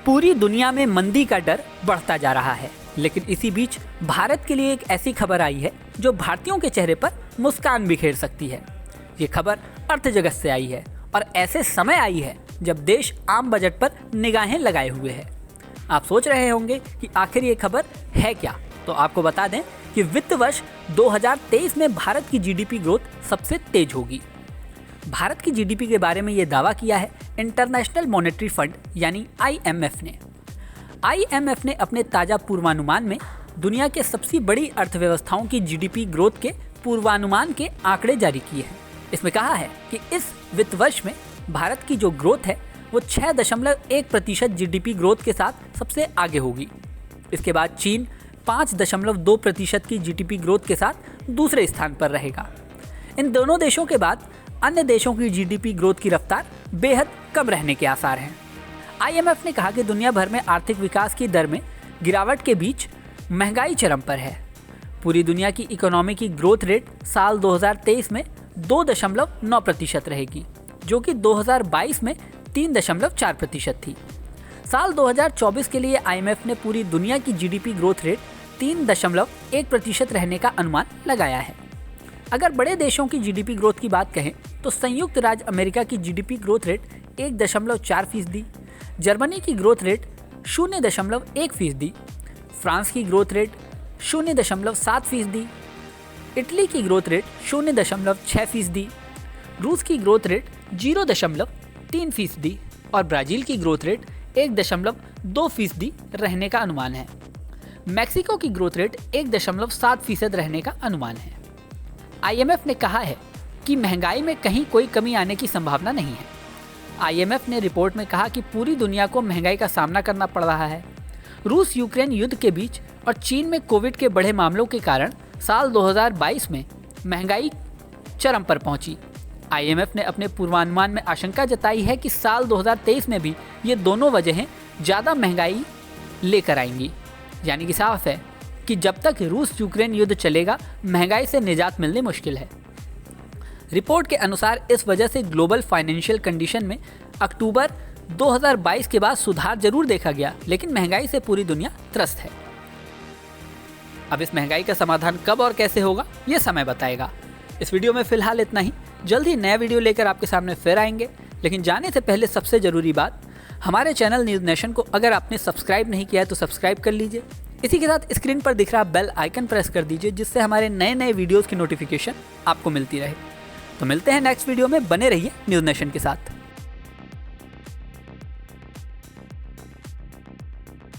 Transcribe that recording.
पूरी दुनिया में मंदी का डर बढ़ता जा रहा है, लेकिन इसी बीच भारत के लिए एक ऐसी खबर आई है जो भारतीयों के चेहरे पर मुस्कान बिखेर सकती है। ये खबर अर्थ जगत से आई है और ऐसे समय आई है जब देश आम बजट पर निगाहें लगाए हुए है। आप सोच रहे होंगे कि आखिर ये खबर है क्या, तो आपको बता दें कि वित्त वर्ष 2023 में भारत की जीडीपी ग्रोथ सबसे तेज होगी। भारत की जीडीपी के बारे में ये दावा किया है इंटरनेशनल मॉनेटरी फंड यानी आईएमएफ ने। आईएमएफ ने अपने ताज़ा पूर्वानुमान में दुनिया के सबसे बड़ी अर्थव्यवस्थाओं की जीडीपी ग्रोथ के पूर्वानुमान के आंकड़े जारी किए हैं। इसमें कहा है कि इस वित्त वर्ष में भारत की जो ग्रोथ है वो 6.1% जीडीपी ग्रोथ के साथ सबसे आगे होगी। इसके बाद चीन 5.2% की जीडीपी ग्रोथ के साथ दूसरे स्थान पर रहेगा। इन दोनों देशों के बाद अन्य देशों की जीडीपी ग्रोथ की रफ्तार बेहद कम रहने के आसार हैं। आईएमएफ ने कहा कि दुनिया भर में आर्थिक विकास की दर में गिरावट के बीच महंगाई चरम पर है। पूरी दुनिया की इकोनॉमी की ग्रोथ रेट साल 2023 में 2.9% रहेगी, जो कि 2022 में 3.4% थी। साल 2024 के लिए आईएमएफ ने पूरी दुनिया की जीडीपी ग्रोथ रेट 3.1% रहने का अनुमान लगाया है। अगर बड़े देशों की जीडीपी ग्रोथ की बात कहें तो संयुक्त राज्य अमेरिका की जीडीपी ग्रोथ रेट 1.4%, जर्मनी की ग्रोथ रेट 0.1%, फ्रांस की ग्रोथ रेट 0.7%, इटली की ग्रोथ रेट 0.6%, रूस की ग्रोथ रेट 0.3% और ब्राज़ील की ग्रोथ रेट 1.2% रहने का अनुमान है। मैक्सिको की ग्रोथ रेट 1.7% रहने का अनुमान है। आईएमएफ ने कहा है कि महंगाई में कहीं कोई कमी आने की संभावना नहीं है। आईएमएफ ने रिपोर्ट में कहा कि पूरी दुनिया को महंगाई का सामना करना पड़ रहा है। रूस यूक्रेन युद्ध के बीच और चीन में कोविड के बढ़े मामलों के कारण साल 2022 में महंगाई चरम पर पहुंची। आईएमएफ ने अपने पूर्वानुमान में आशंका जताई है कि साल 2023 में भी ये दोनों वजहें ज़्यादा महंगाई लेकर आएंगी। यानी कि साफ है कि जब तक रूस यूक्रेन युद्ध चलेगा, महंगाई से निजात मिलनी मुश्किल है। रिपोर्ट के अनुसार इस वजह से ग्लोबल फाइनेंशियल कंडीशन में अक्टूबर 2022 के बाद सुधार जरूर देखा गया, लेकिन महंगाई से पूरी दुनिया त्रस्त है। अब इस महंगाई का समाधान कब और कैसे होगा, ये समय बताएगा। इस वीडियो में फिलहाल इतना ही। जल्द ही नया वीडियो लेकर आपके सामने फिर आएंगे, लेकिन जाने से पहले सबसे ज़रूरी बात, हमारे चैनल न्यूज़ नेशन को अगर आपने सब्सक्राइब नहीं किया है तो सब्सक्राइब कर लीजिए। इसी के साथ स्क्रीन पर दिख रहा बेल आइकन प्रेस कर दीजिए, जिससे हमारे नए नए वीडियोज़ की नोटिफिकेशन आपको मिलती रहे। तो मिलते हैं नेक्स्ट वीडियो में। बने रहिए न्यूज़ नेशन के साथ।